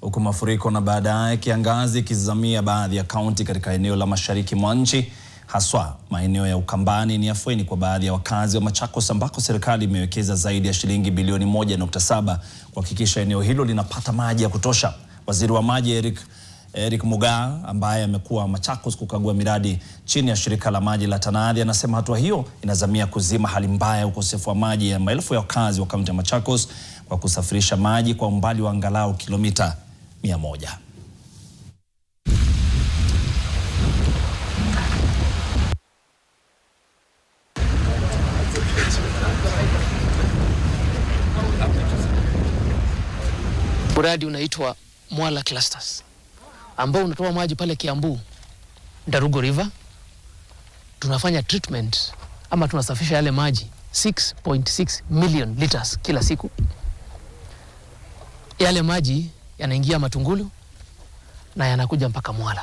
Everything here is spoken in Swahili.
huku mafuriko na baadaye kiangazi kizamia baadhi ya kaunti katika eneo la mashariki mwa nchi, haswa maeneo ya Ukambani. Ni afueni kwa baadhi ya wakazi wa Machakos ambako serikali imewekeza zaidi ya shilingi bilioni 1.7 kuhakikisha eneo hilo linapata maji ya kutosha. Waziri wa maji Eric Mugaa, ambaye amekuwa Machakos kukagua miradi chini ya shirika la maji la Tana, anasema hatua hiyo inazamia kuzima hali mbaya ya ukosefu wa maji ya maelfu ya wakazi wa kaunti ya Machakos kwa kusafirisha maji kwa umbali wa angalau kilomita 100. Mradi unaitwa Mwala Clusters ambao unatoa maji pale Kiambu, Ndarugo River. Tunafanya treatment ama tunasafisha yale maji 6.6 million liters kila siku. Yale maji yanaingia Matungulu na yanakuja mpaka Mwala.